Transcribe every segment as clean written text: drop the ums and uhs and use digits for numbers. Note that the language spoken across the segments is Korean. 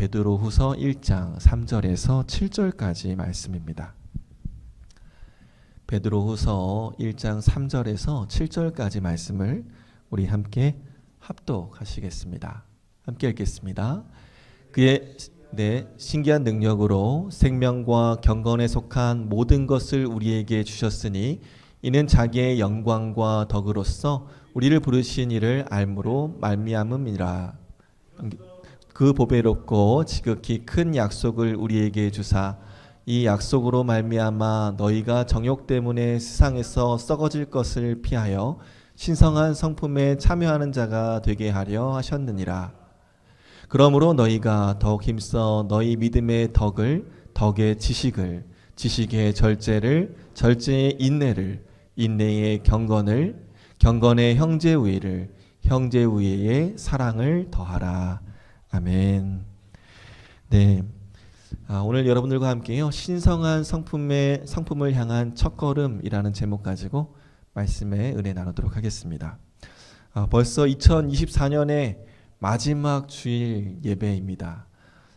베드로후서 1장 3절에서 7절까지 말씀입니다. 베드로후서 1장 3절에서 7절까지 말씀을 우리 함께 합독하시겠습니다. 함께 읽겠습니다. 그의 신기한 능력으로 생명과 경건에 속한 모든 것을 우리에게 주셨으니 이는 자기의 영광과 덕으로서 우리를 부르신 이를 알므로 말미암음이라. 그 보배롭고 지극히 큰 약속을 우리에게 주사 이 약속으로 말미암아 너희가 정욕 때문에 세상에서 썩어질 것을 피하여 신성한 성품에 참여하는 자가 되게 하려 하셨느니라. 그러므로 너희가 더욱 힘써 너희 믿음의 덕을, 덕의 지식을, 지식의 절제를, 절제의 인내를, 인내의 경건을, 경건의 형제우애를, 형제우애의 사랑을 더하라. 아멘. 네, 오늘 여러분들과 함께요 신성한 성품을 향한 첫걸음이라는 제목 가지고 말씀의 은혜 나누도록 하겠습니다. 벌써 2024년의 마지막 주일 예배입니다.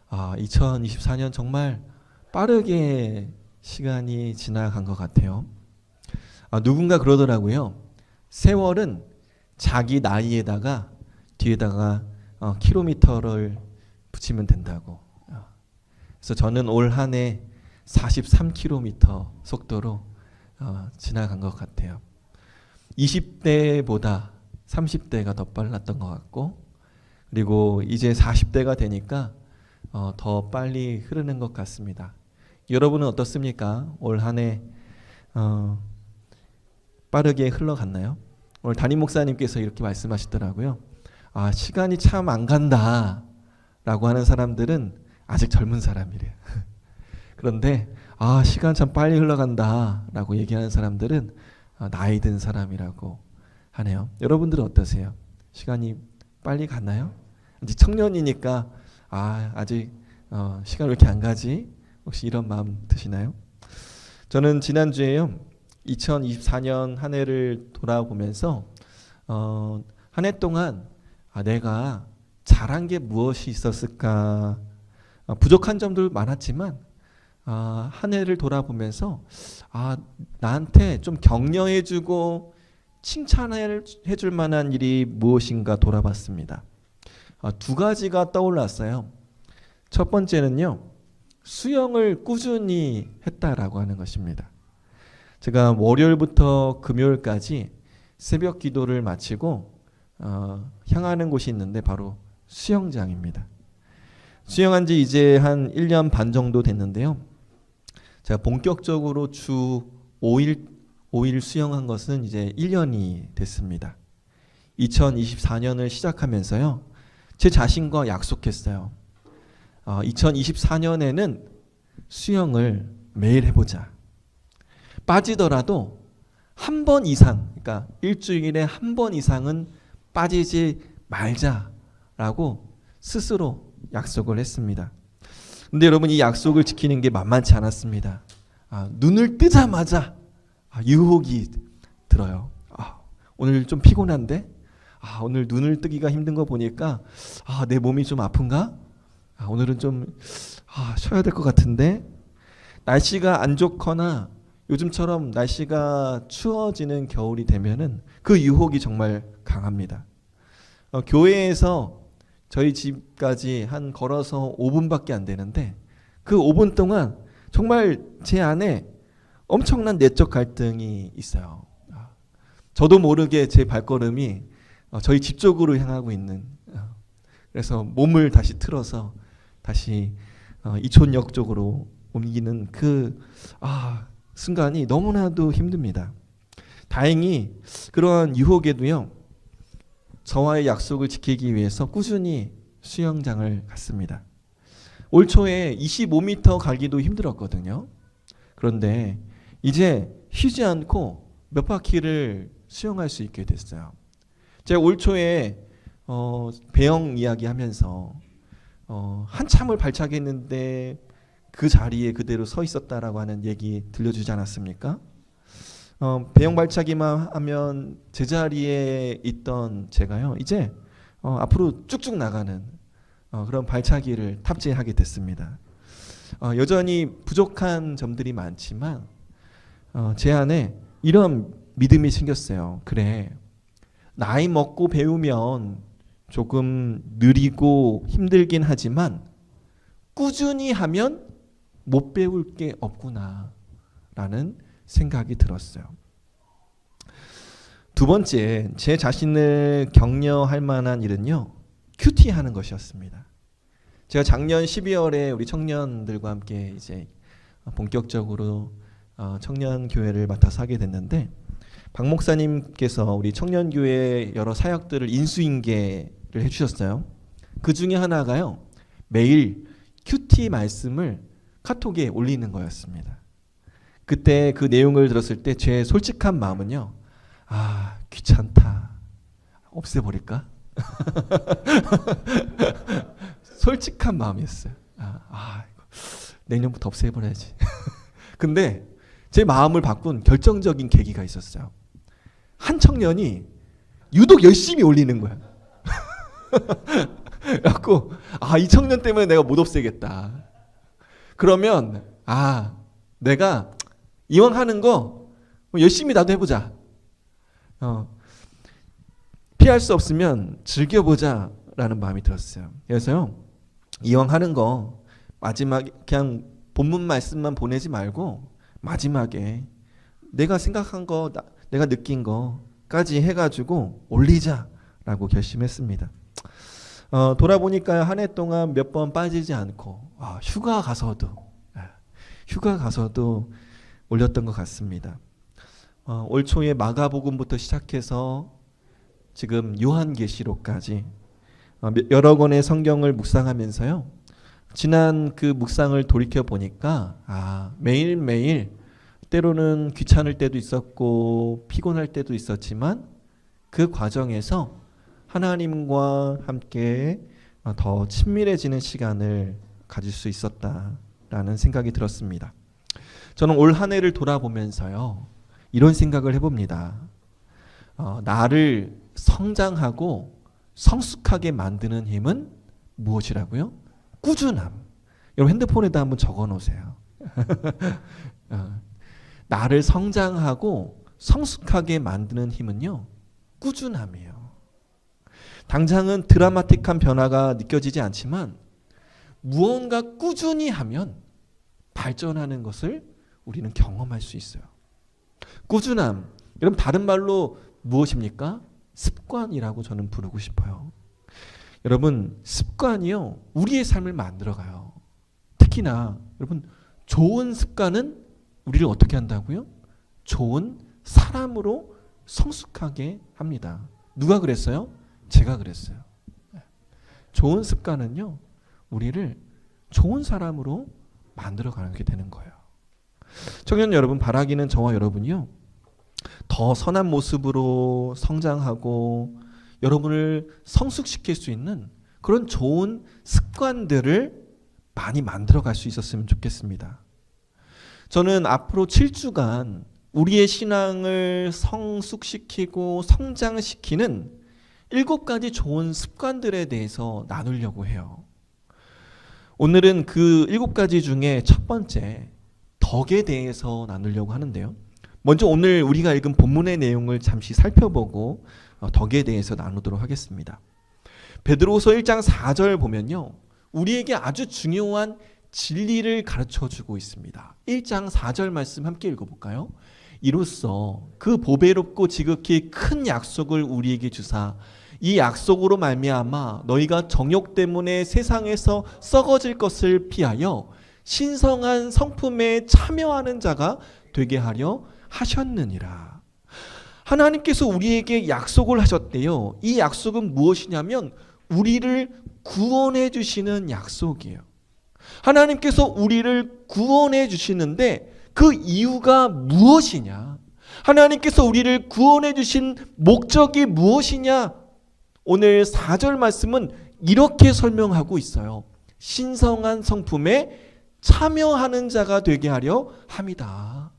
2024년 정말 빠르게 시간이 지나간 것 같아요. 누군가 그러더라고요. 세월은 자기 나이에다가 뒤에다가 킬로미터를 붙이면 된다고. 그래서 저는 올 한 해 43km 속도로 지나간 것 같아요. 20대보다 30대가 더 빨랐던 것 같고, 그리고 이제 40대가 되니까 더 빨리 흐르는 것 같습니다. 여러분은 어떻습니까? 올 한 해 빠르게 흘러갔나요? 오늘 담임 목사님께서 이렇게 말씀하시더라고요. 시간이 참 안 간다 라고 하는 사람들은 아직 젊은 사람이래요. 그런데 시간 참 빨리 흘러간다 라고 얘기하는 사람들은 나이 든 사람이라고 하네요. 여러분들은 어떠세요? 시간이 빨리 갔나요? 아직 청년이니까 아직 시간 왜 이렇게 안 가지? 혹시 이런 마음 드시나요? 저는 지난주에요 2024년 한 해를 돌아보면서 한 해 동안 내가 잘한 게 무엇이 있었을까? 부족한 점도 많았지만 한 해를 돌아보면서 나한테 좀 격려해주고 칭찬해줄 만한 일이 무엇인가 돌아봤습니다. 두 가지가 떠올랐어요. 첫 번째는요, 수영을 꾸준히 했다라고 하는 것입니다. 제가 월요일부터 금요일까지 새벽 기도를 마치고 향하는 곳이 있는데 바로 수영장입니다. 수영한 지 이제 한 1년 반 정도 됐는데요. 제가 본격적으로 주 5일 수영한 것은 이제 1년이 됐습니다. 2024년을 시작하면서요. 제 자신과 약속했어요. 2024년에는 수영을 매일 해보자. 빠지더라도 한 번 이상, 그러니까 일주일에 한 번 이상은 빠지지 말자라고 스스로 약속을 했습니다. 근데 여러분, 이 약속을 지키는 게 만만치 않았습니다. 눈을 뜨자마자 유혹이 들어요. 오늘 좀 피곤한데? 오늘 눈을 뜨기가 힘든 거 보니까 내 몸이 좀 아픈가? 오늘은 좀 쉬어야 될 것 같은데? 날씨가 안 좋거나 요즘처럼 날씨가 추워지는 겨울이 되면은 그 유혹이 정말 강합니다. 교회에서 저희 집까지 한 걸어서 5분밖에 안 되는데 그 5분 동안 정말 제 안에 엄청난 내적 갈등이 있어요. 저도 모르게 제 발걸음이 저희 집 쪽으로 향하고 있는, 그래서 몸을 다시 틀어서 다시 이촌역 쪽으로 옮기는 그 순간이 너무나도 힘듭니다. 다행히 그러한 유혹에도요, 저와의 약속을 지키기 위해서 꾸준히 수영장을 갔습니다. 올 초에 25m 가기도 힘들었거든요. 그런데 이제 쉬지 않고 몇 바퀴를 수영할 수 있게 됐어요. 제가 올 초에 배영 이야기하면서 한참을 발차기했는데 그 자리에 그대로 서 있었다라고 하는 얘기 들려주지 않았습니까? 배영 발차기만 하면 제자리에 있던 제가요, 이제 앞으로 쭉쭉 나가는 그런 발차기를 탑재하게 됐습니다. 여전히 부족한 점들이 많지만 제 안에 이런 믿음이 생겼어요. 그래, 나이 먹고 배우면 조금 느리고 힘들긴 하지만 꾸준히 하면 못 배울 게 없구나 라는 생각이 들었어요. 두 번째, 제 자신을 격려할 만한 일은요, 큐티하는 것이었습니다. 제가 작년 12월에 우리 청년들과 함께 이제 본격적으로 청년 교회를 맡아서 하게 됐는데, 박 목사님께서 우리 청년 교회 여러 사역들을 인수인계를 해주셨어요. 그 중에 하나가요, 매일 큐티 말씀을 카톡에 올리는 거였습니다. 그때 그 내용을 들었을 때 제 솔직한 마음은요, 귀찮다, 없애버릴까? 솔직한 마음이었어요. 내년부터 없애버려야지. 근데 제 마음을 바꾼 결정적인 계기가 있었어요. 한 청년이 유독 열심히 올리는 거야. 그래갖고 이 청년 때문에 내가 못 없애겠다. 그러면 내가 이왕 하는 거 열심히 나도 해보자. 피할 수 없으면 즐겨보자 라는 마음이 들었어요. 그래서요, 이왕 하는 거 마지막에 그냥 본문 말씀만 보내지 말고 마지막에 내가 생각한 거, 내가 느낀 거까지 해가지고 올리자라고 결심했습니다. 돌아보니까 한 해 동안 몇 번 빠지지 않고 휴가 가서도 올렸던 것 같습니다. 올 초에 마가복음부터 시작해서 지금 요한계시록까지 여러 권의 성경을 묵상하면서요, 지난 그 묵상을 돌이켜 보니까 매일매일 때로는 귀찮을 때도 있었고 피곤할 때도 있었지만 그 과정에서 하나님과 함께 더 친밀해지는 시간을 가질 수 있었다라는 생각이 들었습니다. 저는 올 한 해를 돌아보면서요, 이런 생각을 해봅니다. 나를 성장하고 성숙하게 만드는 힘은 무엇이라고요? 꾸준함. 여러분 핸드폰에다 한번 적어 놓으세요. 나를 성장하고 성숙하게 만드는 힘은요, 꾸준함이에요. 당장은 드라마틱한 변화가 느껴지지 않지만 무언가 꾸준히 하면 발전하는 것을 우리는 경험할 수 있어요. 꾸준함, 여러분 다른 말로 무엇입니까? 습관이라고 저는 부르고 싶어요. 여러분, 습관이요, 우리의 삶을 만들어가요. 특히나 여러분, 좋은 습관은 우리를 어떻게 한다고요? 좋은 사람으로 성숙하게 합니다. 누가 그랬어요? 제가 그랬어요. 좋은 습관은요, 우리를 좋은 사람으로 만들어가게 되는 거예요. 청년 여러분, 바라기는 저와 여러분이요, 더 선한 모습으로 성장하고 여러분을 성숙시킬 수 있는 그런 좋은 습관들을 많이 만들어갈 수 있었으면 좋겠습니다. 저는 앞으로 7주간 우리의 신앙을 성숙시키고 성장시키는 7가지 좋은 습관들에 대해서 나누려고 해요. 오늘은 그 7가지 중에 첫 번째, 덕에 대해서 나누려고 하는데요. 먼저 오늘 우리가 읽은 본문의 내용을 잠시 살펴보고 덕에 대해서 나누도록 하겠습니다. 베드로후서 1장 4절 보면요, 우리에게 아주 중요한 진리를 가르쳐주고 있습니다. 1장 4절 말씀 함께 읽어볼까요? 이로써 그 보배롭고 지극히 큰 약속을 우리에게 주사 이 약속으로 말미암아 너희가 정욕 때문에 세상에서 썩어질 것을 피하여 신성한 성품에 참여하는 자가 되게 하려 하셨느니라. 하나님께서 우리에게 약속을 하셨대요. 이 약속은 무엇이냐면 우리를 구원해 주시는 약속이에요. 하나님께서 우리를 구원해 주시는데 그 이유가 무엇이냐? 하나님께서 우리를 구원해 주신 목적이 무엇이냐? 오늘 4절 말씀은 이렇게 설명하고 있어요. 신성한 성품에 참여하는 자가 되게 하려 함이다.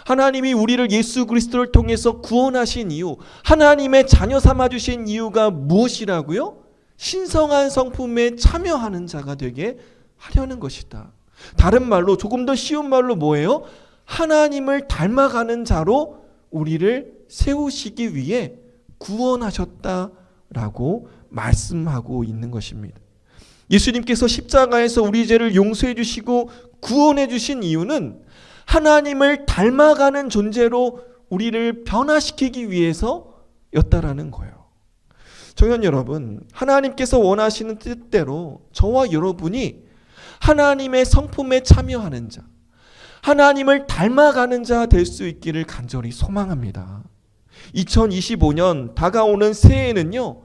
하나님이 우리를 예수 그리스도를 통해서 구원하신 이유, 하나님의 자녀 삼아 주신 이유가 무엇이라고요? 신성한 성품에 참여하는 자가 되게 하려는 것이다. 다른 말로, 조금 더 쉬운 말로 뭐예요? 하나님을 닮아가는 자로 우리를 세우시기 위해 구원하셨다라고 말씀하고 있는 것입니다. 예수님께서 십자가에서 우리 죄를 용서해 주시고 구원해 주신 이유는 하나님을 닮아가는 존재로 우리를 변화시키기 위해서였다라는 거예요. 청년 여러분, 하나님께서 원하시는 뜻대로 저와 여러분이 하나님의 성품에 참여하는 자, 하나님을 닮아가는 자 될 수 있기를 간절히 소망합니다. 2025년 다가오는 새해에는요,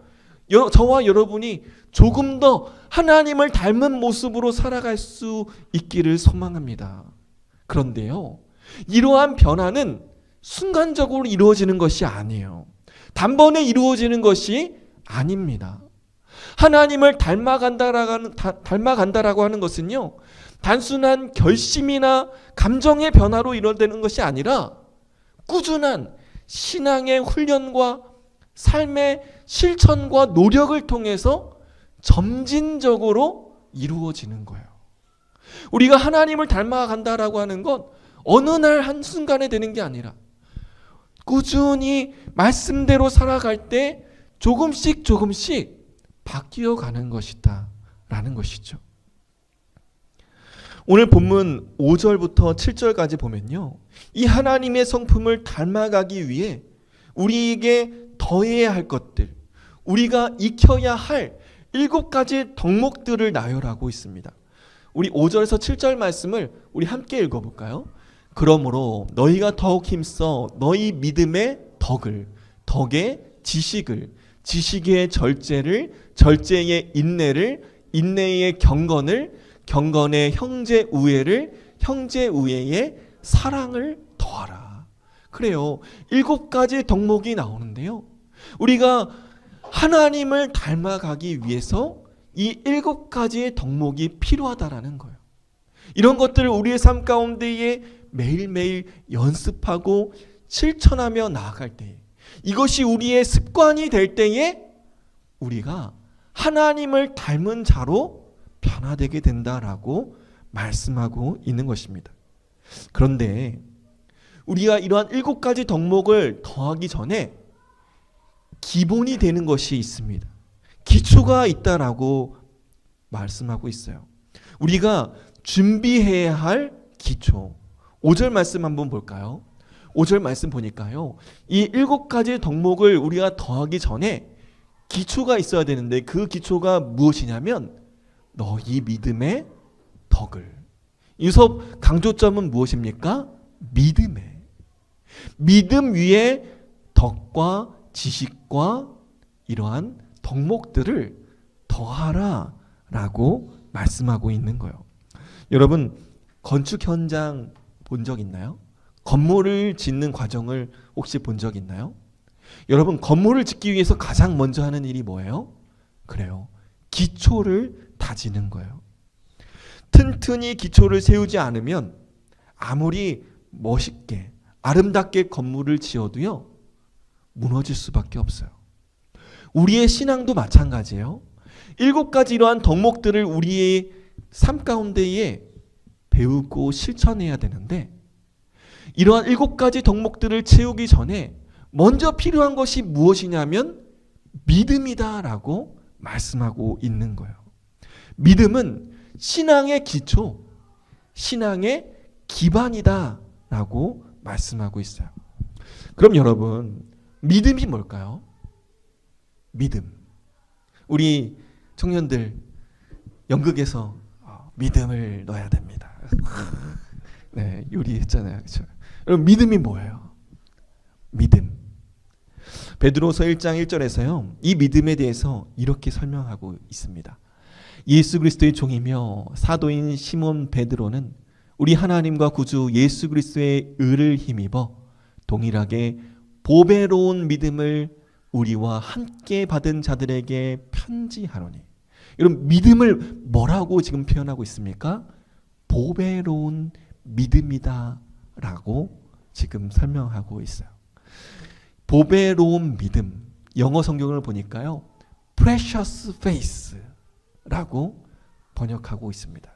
저와 여러분이 조금 더 하나님을 닮은 모습으로 살아갈 수 있기를 소망합니다. 그런데요, 이러한 변화는 순간적으로 이루어지는 것이 아니에요. 단번에 이루어지는 것이 아닙니다. 하나님을 닮아간다라고 하는 것은요, 단순한 결심이나 감정의 변화로 이루어지는 것이 아니라 꾸준한 신앙의 훈련과 삶의 실천과 노력을 통해서 점진적으로 이루어지는 거예요. 우리가 하나님을 닮아간다라고 하는 건 어느 날 한순간에 되는 게 아니라 꾸준히 말씀대로 살아갈 때 조금씩 바뀌어 가는 것이다 라는 것이죠. 오늘 본문 5절부터 7절까지 보면요, 이 하나님의 성품을 닮아가기 위해 우리에게 더해야 할 것들, 우리가 익혀야 할 7가지 덕목들을 나열하고 있습니다. 우리 5절에서 7절 말씀을 우리 함께 읽어볼까요? 그러므로 너희가 더욱 힘써 너희 믿음의 덕을, 덕의 지식을, 지식의 절제를, 절제의 인내를, 인내의 경건을, 경건의 형제 우애를, 형제 우애의 사랑을 더하라. 그래요. 7가지 덕목이 나오는데요, 우리가 하나님을 닮아가기 위해서 이 7가지의 덕목이 필요하다라는 거예요. 이런 것들을 우리의 삶 가운데에 매일매일 연습하고 실천하며 나아갈 때, 이것이 우리의 습관이 될 때에 우리가 하나님을 닮은 자로 변화되게 된다라고 말씀하고 있는 것입니다. 그런데 우리가 이러한 7가지 덕목을 더하기 전에 기본이 되는 것이 있습니다. 기초가 있다라고 말씀하고 있어요. 우리가 준비해야 할 기초. 5절 말씀 한번 볼까요? 5절 말씀 보니까요, 이 7가지 덕목을 우리가 더하기 전에 기초가 있어야 되는데 그 기초가 무엇이냐면 너희 믿음의 덕을. 이 수업 강조점은 무엇입니까? 믿음에. 믿음 위에 덕과 지식과 이러한 덕목들을 더하라라고 말씀하고 있는 거예요. 여러분, 건축 현장 본 적 있나요? 건물을 짓는 과정을 혹시 본 적 있나요? 여러분, 건물을 짓기 위해서 가장 먼저 하는 일이 뭐예요? 그래요. 기초를 다지는 거예요. 튼튼히 기초를 세우지 않으면 아무리 멋있게 아름답게 건물을 지어도요, 무너질 수밖에 없어요. 우리의 신앙도 마찬가지예요. 7가지 이러한 덕목들을 우리의 삶 가운데에 배우고 실천해야 되는데, 이러한 7가지 덕목들을 채우기 전에 먼저 필요한 것이 무엇이냐면 믿음이다라고 말씀하고 있는 거예요. 믿음은 신앙의 기초, 신앙의 기반이다라고 말씀하고 있어요. 그럼 여러분, 믿음이 뭘까요? 믿음. 우리 청년들 연극에서 믿음을 넣어야 됩니다. 네, 요리했잖아요. 그렇죠? 여러분, 믿음이 뭐예요? 믿음. 베드로서 1장 1절에서요, 이 믿음에 대해서 이렇게 설명하고 있습니다. 예수 그리스도의 종이며 사도인 시몬 베드로는 우리 하나님과 구주 예수 그리스도의 의를 힘입어 동일하게 보배로운 믿음을 우리와 함께 받은 자들에게 편지하노니. 여러분, 믿음을 뭐라고 지금 표현하고 있습니까? 보배로운 믿음이다 라고 지금 설명하고 있어요. 보배로운 믿음, 영어 성경을 보니까요, precious face라고 번역하고 있습니다.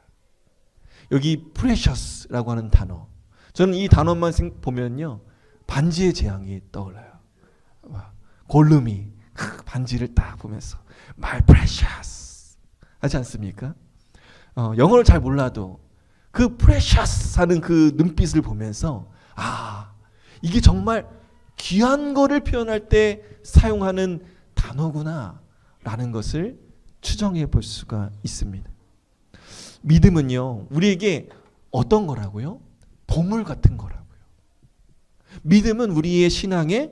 여기 precious라고 하는 단어, 저는 이 단어만 보면요 반지의 제왕이 떠올라요. 골룸이 반지를 딱 보면서 my precious 하지 않습니까? 영어를 잘 몰라도 그 precious 하는 그 눈빛을 보면서 이게 정말 귀한 거를 표현할 때 사용하는 단어구나 라는 것을 추정해 볼 수가 있습니다. 믿음은요 우리에게 어떤 거라고요? 보물 같은 거라고요. 믿음은 우리의 신앙의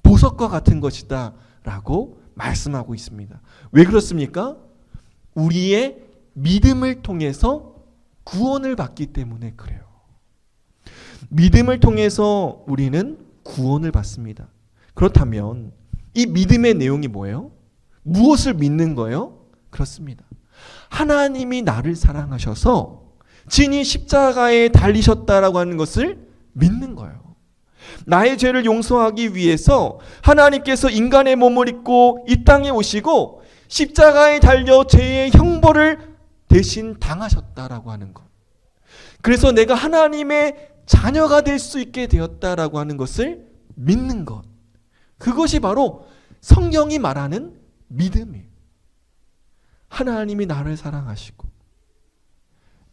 보석과 같은 것이다 라고 말씀하고 있습니다. 왜 그렇습니까? 우리의 믿음을 통해서 구원을 받기 때문에 그래요. 믿음을 통해서 우리는 구원을 받습니다. 그렇다면 이 믿음의 내용이 뭐예요? 무엇을 믿는 거예요? 그렇습니다. 하나님이 나를 사랑하셔서 친히 십자가에 달리셨다라고 하는 것을 믿는 거예요. 나의 죄를 용서하기 위해서 하나님께서 인간의 몸을 입고 이 땅에 오시고 십자가에 달려 죄의 형벌을 대신 당하셨다라고 하는 것. 그래서 내가 하나님의 자녀가 될 수 있게 되었다라고 하는 것을 믿는 것. 그것이 바로 성경이 말하는 믿음이에요. 하나님이 나를 사랑하시고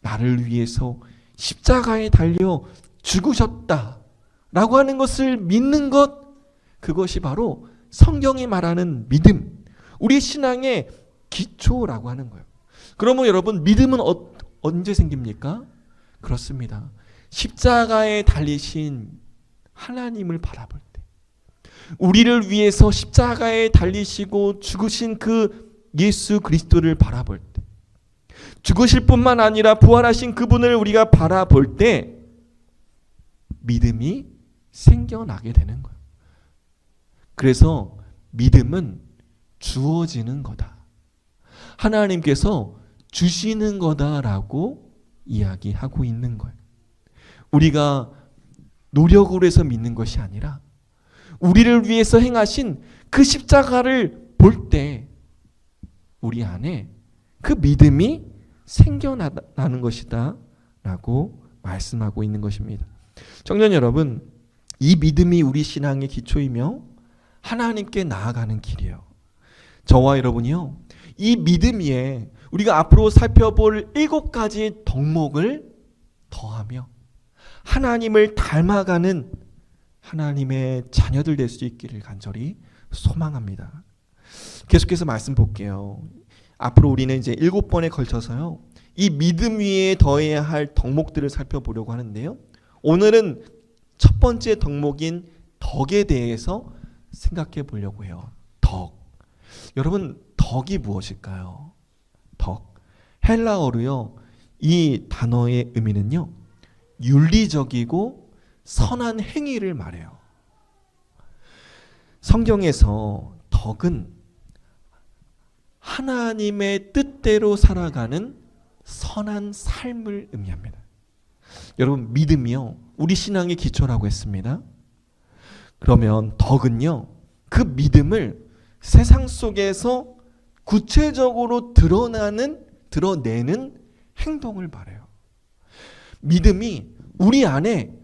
나를 위해서 십자가에 달려 죽으셨다라고 하는 것을 믿는 것, 그것이 바로 성경이 말하는 믿음, 우리 신앙의 기초라고 하는 거예요. 그러면 여러분, 믿음은 언제 생깁니까? 그렇습니다. 십자가에 달리신 하나님을 바라볼 때, 우리를 위해서 십자가에 달리시고 죽으신 그 예수 그리스도를 바라볼 때, 죽으실 뿐만 아니라 부활하신 그분을 우리가 바라볼 때 믿음이 생겨나게 되는 거예요. 그래서 믿음은 주어지는 거다, 하나님께서 주시는 거다라고 이야기하고 있는 거예요. 우리가 노력으로 해서 믿는 것이 아니라 우리를 위해서 행하신 그 십자가를 볼 때 우리 안에 그 믿음이 생겨나는 것이다 라고 말씀하고 있는 것입니다. 청년 여러분, 이 믿음이 우리 신앙의 기초이며 하나님께 나아가는 길이에요. 저와 여러분이요, 이 믿음 위에 우리가 앞으로 살펴볼 7가지 덕목을 더하며 하나님을 닮아가는 하나님의 자녀들 될 수 있기를 간절히 소망합니다. 계속해서 말씀 볼게요. 앞으로 우리는 이제 7번에 걸쳐서요, 이 믿음 위에 더해야 할 덕목들을 살펴보려고 하는데요, 오늘은 첫 번째 덕목인 덕에 대해서 생각해 보려고 해요. 덕. 여러분, 덕이 무엇일까요? 덕. 헬라어로요, 이 단어의 의미는요, 윤리적이고 선한 행위를 말해요. 성경에서 덕은 하나님의 뜻대로 살아가는 선한 삶을 의미합니다. 여러분, 믿음이요, 우리 신앙의 기초라고 했습니다. 그러면 덕은요, 그 믿음을 세상 속에서 구체적으로 드러내는 행동을 말해요. 믿음이 우리 안에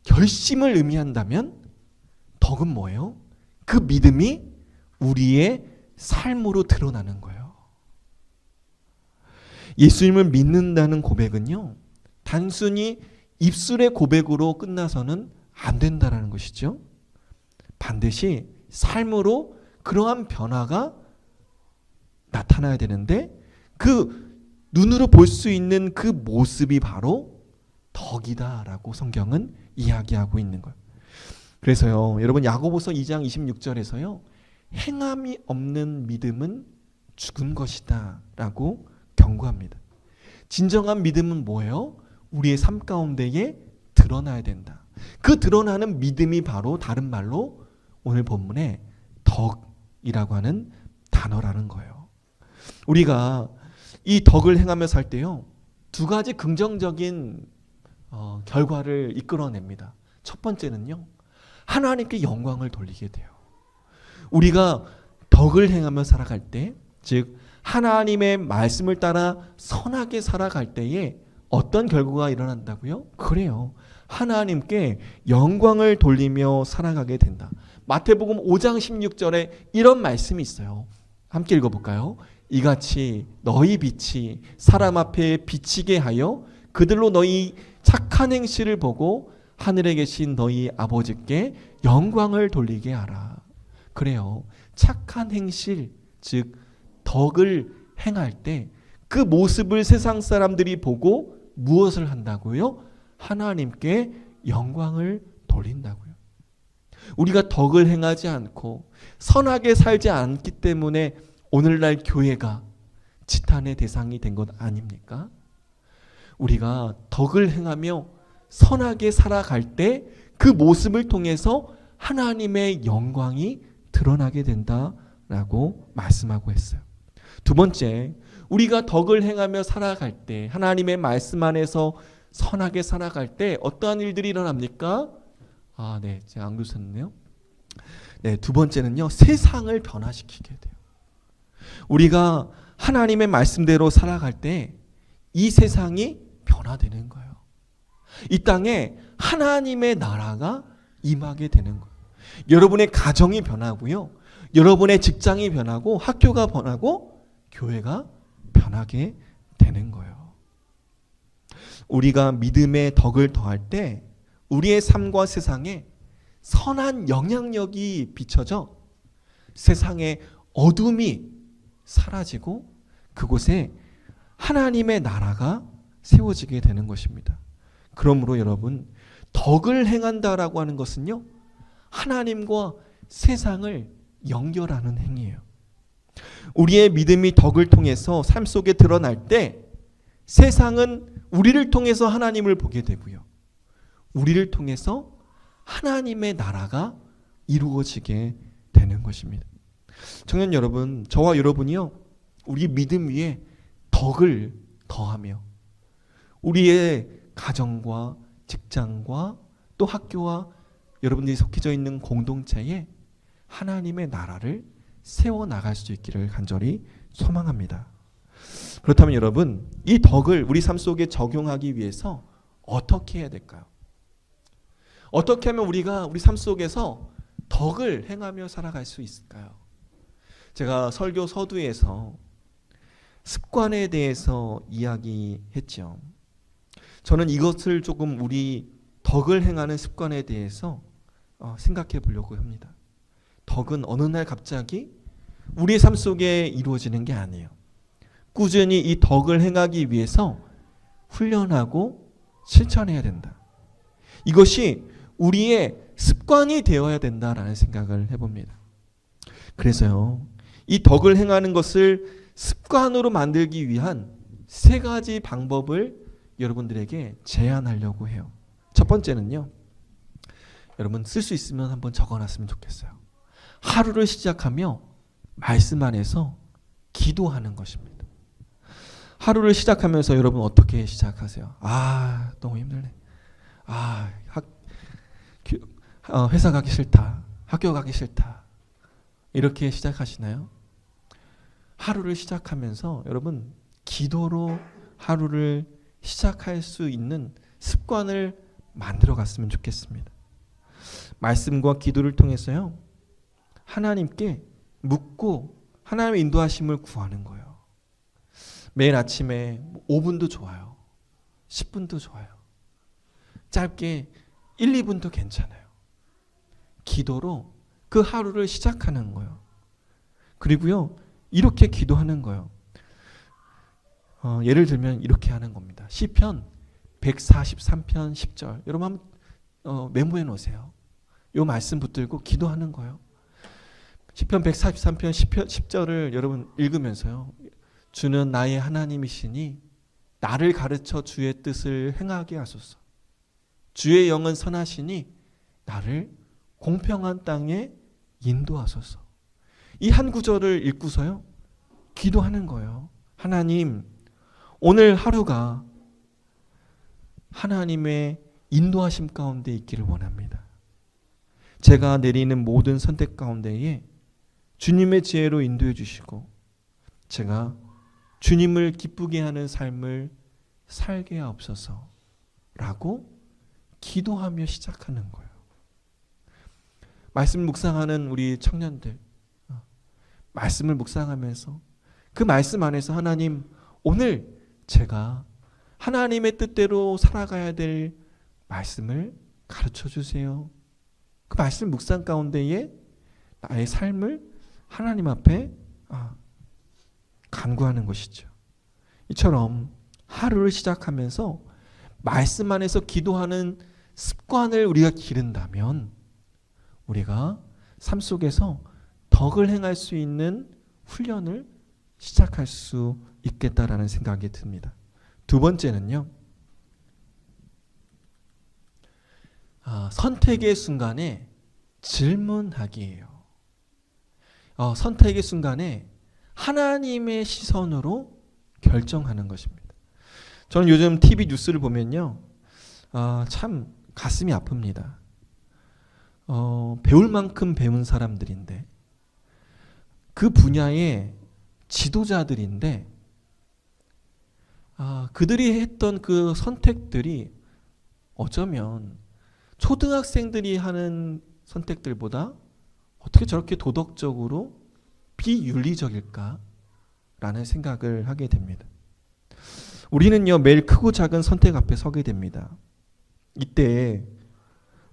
결심을 의미한다면 덕은 뭐예요? 그 믿음이 우리의 삶으로 드러나는 거예요. 예수님을 믿는다는 고백은요, 단순히 입술의 고백으로 끝나서는 안 된다는 것이죠. 반드시 삶으로 그러한 변화가 나타나야 되는데, 그 눈으로 볼 수 있는 그 모습이 바로 덕이다라고 성경은 이야기하고 있는 거예요. 그래서요, 여러분, 야고보서 2장 26절에서요, 행함이 없는 믿음은 죽은 것이다 라고 경고합니다. 진정한 믿음은 뭐예요? 우리의 삶 가운데에 드러나야 된다. 그 드러나는 믿음이 바로 다른 말로 오늘 본문에 덕이라고 하는 단어라는 거예요. 우리가 이 덕을 행하며 살 때요, 2가지 긍정적인 결과를 이끌어냅니다. 첫 번째는요, 하나님께 영광을 돌리게 돼요. 우리가 덕을 행하며 살아갈 때, 즉 하나님의 말씀을 따라 선하게 살아갈 때에 어떤 결과가 일어난다고요? 그래요. 하나님께 영광을 돌리며 살아가게 된다. 마태복음 5장 16절에 이런 말씀이 있어요. 함께 읽어볼까요? 이같이 너희 빛이 사람 앞에 비치게 하여 그들로 너희 착한 행실을 보고 하늘에 계신 너희 아버지께 영광을 돌리게 하라. 그래요. 착한 행실, 즉 덕을 행할 때 그 모습을 세상 사람들이 보고 무엇을 한다고요? 하나님께 영광을 돌린다고요. 우리가 덕을 행하지 않고 선하게 살지 않기 때문에 오늘날 교회가 지탄의 대상이 된 것 아닙니까? 우리가 덕을 행하며 선하게 살아갈 때 그 모습을 통해서 하나님의 영광이 드러나게 된다라고 말씀하고 했어요. 두 번째, 우리가 덕을 행하며 살아갈 때, 하나님의 말씀 안에서 선하게 살아갈 때 어떠한 일들이 일어납니까? 네, 제가 안 글렀네요. 네, 두 번째는요, 세상을 변화시키게 돼요. 우리가 하나님의 말씀대로 살아갈 때 이 세상이 변화되는 거예요. 이 땅에 하나님의 나라가 임하게 되는 거예요. 여러분의 가정이 변하고요, 여러분의 직장이 변하고 학교가 변하고 교회가 변하게 되는 거예요. 우리가 믿음의 덕을 더할 때 우리의 삶과 세상에 선한 영향력이 비춰져 세상의 어둠이 사라지고 그곳에 하나님의 나라가 세워지게 되는 것입니다. 그러므로 여러분, 덕을 행한다라고 하는 것은요, 하나님과 세상을 연결하는 행위예요. 우리의 믿음이 덕을 통해서 삶 속에 드러날 때 세상은 우리를 통해서 하나님을 보게 되고요, 우리를 통해서 하나님의 나라가 이루어지게 되는 것입니다. 청년 여러분, 저와 여러분이요, 우리 믿음 위에 덕을 더하며 우리의 가정과 직장과 또 학교와 여러분들이 속해져 있는 공동체에 하나님의 나라를 세워나갈 수 있기를 간절히 소망합니다. 그렇다면 여러분, 이 덕을 우리 삶 속에 적용하기 위해서 어떻게 해야 될까요? 어떻게 하면 우리가 우리 삶 속에서 덕을 행하며 살아갈 수 있을까요? 제가 설교 서두에서 습관에 대해서 이야기했죠. 저는 이것을 조금 우리 덕을 행하는 습관에 대해서 생각해 보려고 합니다. 덕은 어느 날 갑자기 우리의 삶 속에 이루어지는 게 아니에요. 꾸준히 이 덕을 행하기 위해서 훈련하고 실천해야 된다. 이것이 우리의 습관이 되어야 된다라는 생각을 해봅니다. 그래서요, 이 덕을 행하는 것을 습관으로 만들기 위한 세 가지 방법을 여러분들에게 제안하려고 해요. 첫 번째는요, 여러분 쓸 수 있으면 한번 적어놨으면 좋겠어요. 하루를 시작하며 말씀 안에서 기도하는 것입니다. 하루를 시작하면서 여러분 어떻게 시작하세요? 너무 힘들네. 회사 가기 싫다. 학교 가기 싫다. 이렇게 시작하시나요? 하루를 시작하면서 여러분 기도로 하루를 시작할 수 있는 습관을 만들어 갔으면 좋겠습니다. 말씀과 기도를 통해서요, 하나님께 묻고 하나님의 인도하심을 구하는 거예요. 매일 아침에 5분도 좋아요. 10분도 좋아요. 짧게 1, 2분도 괜찮아요. 기도로 그 하루를 시작하는 거예요. 그리고요, 이렇게 기도하는 거예요. 예를 들면 이렇게 하는 겁니다. 시편 143편 10절. 여러분 한번 메모해 놓으세요. 이 말씀 붙들고 기도하는 거예요. 시편 143편 10절을 여러분 읽으면서요, 주는 나의 하나님이시니 나를 가르쳐 주의 뜻을 행하게 하소서. 주의 영은 선하시니 나를 공평한 땅에 인도하소서. 이 한 구절을 읽고서요, 기도하는 거예요. 하나님, 오늘 하루가 하나님의 인도하심 가운데 있기를 원합니다. 제가 내리는 모든 선택 가운데에 주님의 지혜로 인도해 주시고 제가 주님을 기쁘게 하는 삶을 살게 하옵소서 라고 기도하며 시작하는 거예요. 말씀 묵상하는 우리 청년들, 말씀을 묵상하면서 그 말씀 안에서 하나님, 오늘 제가 하나님의 뜻대로 살아가야 될 말씀을 가르쳐 주세요. 그 말씀 묵상 가운데에 나의 삶을 하나님 앞에 간구하는 것이죠. 이처럼 하루를 시작하면서 말씀 안에서 기도하는 습관을 우리가 기른다면 우리가 삶 속에서 덕을 행할 수 있는 훈련을 시작할 수 있겠다라는 생각이 듭니다. 두 번째는요, 선택의 순간에 질문하기예요. 선택의 순간에 하나님의 시선으로 결정하는 것입니다. 저는 요즘 TV 뉴스를 보면요, 참 가슴이 아픕니다. 배울 만큼 배운 사람들인데 그 분야의 지도자들인데 그들이 했던 그 선택들이 어쩌면 초등학생들이 하는 선택들보다 어떻게 저렇게 도덕적으로 비윤리적일까라는 생각을 하게 됩니다. 우리는요, 매일 크고 작은 선택 앞에 서게 됩니다. 이때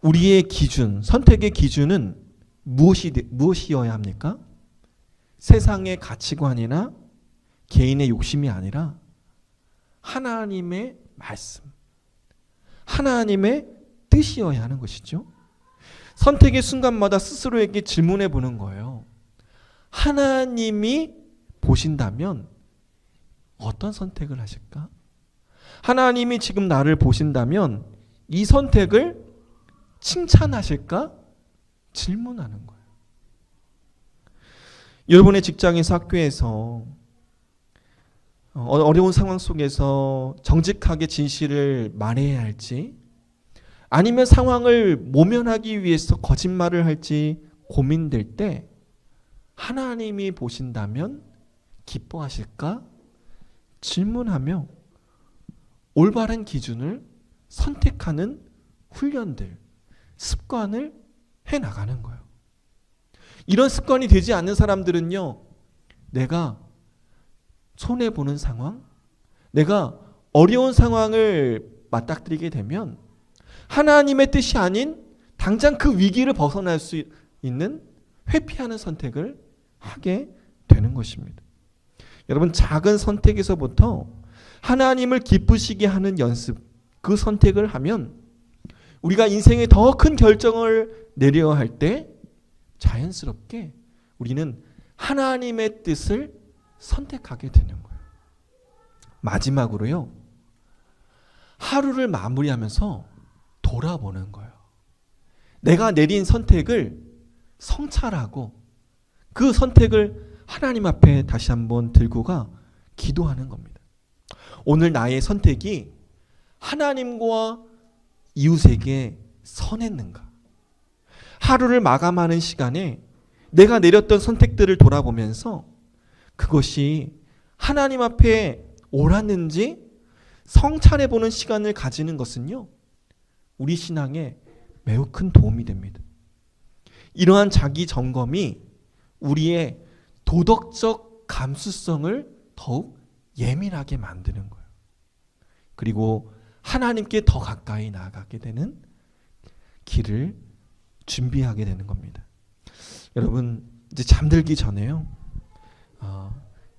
우리의 기준, 선택의 기준은 무엇이어야 합니까? 세상의 가치관이나 개인의 욕심이 아니라 하나님의 말씀, 하나님의 뜻이어야 하는 것이죠. 선택의 순간마다 스스로에게 질문해 보는 거예요. 하나님이 보신다면 어떤 선택을 하실까? 하나님이 지금 나를 보신다면 이 선택을 칭찬하실까? 질문하는 거예요. 여러분의 직장에서, 학교에서 어려운 상황 속에서 정직하게 진실을 말해야 할지, 아니면 상황을 모면하기 위해서 거짓말을 할지 고민될 때 하나님이 보신다면 기뻐하실까? 질문하며 올바른 기준을 선택하는 훈련들, 습관을 해나가는 거예요. 이런 습관이 되지 않는 사람들은요, 내가 손해보는 상황, 내가 어려운 상황을 맞닥뜨리게 되면 하나님의 뜻이 아닌 당장 그 위기를 벗어날 수 있는 회피하는 선택을 하게 되는 것입니다. 여러분, 작은 선택에서부터 하나님을 기쁘시게 하는 연습, 그 선택을 하면 우리가 인생에 더 큰 결정을 내려야 할 때 자연스럽게 우리는 하나님의 뜻을 선택하게 되는 거예요. 마지막으로요, 하루를 마무리하면서 돌아보는 거예요. 내가 내린 선택을 성찰하고 그 선택을 하나님 앞에 다시 한번 들고가 기도하는 겁니다. 오늘 나의 선택이 하나님과 이웃에게 선했는가? 하루를 마감하는 시간에 내가 내렸던 선택들을 돌아보면서 그것이 하나님 앞에 옳았는지 성찰해보는 시간을 가지는 것은요, 우리 신앙에 매우 큰 도움이 됩니다. 이러한 자기 점검이 우리의 도덕적 감수성을 더욱 예민하게 만드는 거예요. 그리고 하나님께 더 가까이 나아가게 되는 길을 준비하게 되는 겁니다. 여러분, 이제 잠들기 전에요,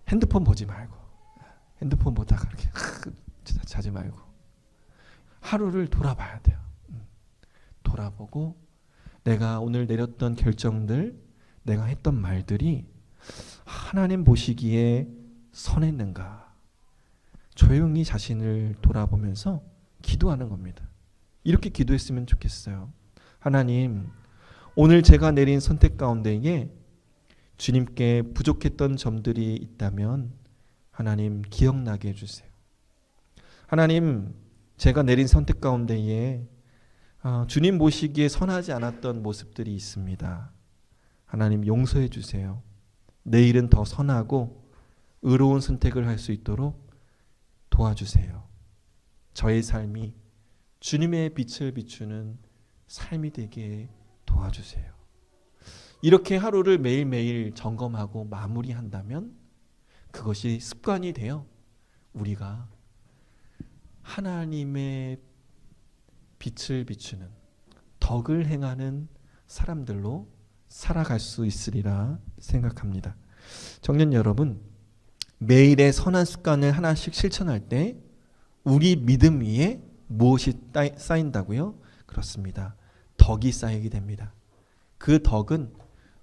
핸드폰 보지 말고, 핸드폰 보다가 이렇게 자지 말고 하루를 돌아봐야 돼요. 돌아보고 내가 오늘 내렸던 결정들, 내가 했던 말들이 하나님 보시기에 선했는가? 조용히 자신을 돌아보면서 기도하는 겁니다. 이렇게 기도했으면 좋겠어요. 하나님, 오늘 제가 내린 선택 가운데에 주님께 부족했던 점들이 있다면 하나님 기억나게 해주세요. 하나님, 제가 내린 선택 가운데에 주님 보시기에 선하지 않았던 모습들이 있습니다. 하나님 용서해 주세요. 내일은 더 선하고 의로운 선택을 할 수 있도록 도와주세요. 저의 삶이 주님의 빛을 비추는 삶이 되게 도와주세요. 이렇게 하루를 매일매일 점검하고 마무리한다면 그것이 습관이 되어 우리가 하나님의 빛을 비추는 덕을 행하는 사람들로 살아갈 수 있으리라 생각합니다. 청년 여러분, 매일의 선한 습관을 하나씩 실천할 때 우리 믿음 위에 무엇이 쌓인다고요? 그렇습니다. 덕이 쌓이게 됩니다. 그 덕은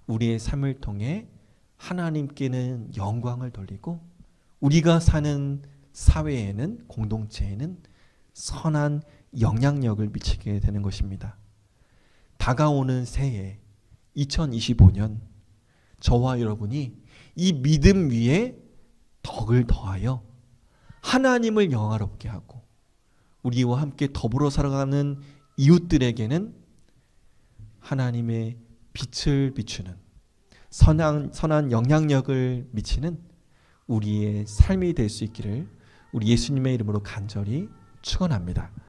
우리의 삶을 통해 하나님께는 영광을 돌리고 우리가 사는 사회에는, 공동체에는 선한 영향력을 미치게 되는 것입니다. 다가오는 새해 2025년 저와 여러분이 이 믿음 위에 덕을 더하여 하나님을 영화롭게 하고 우리와 함께 더불어 살아가는 이웃들에게는 하나님의 빛을 비추는 선한 영향력을 미치는 우리의 삶이 될 수 있기를 우리 예수님의 이름으로 간절히 축원합니다.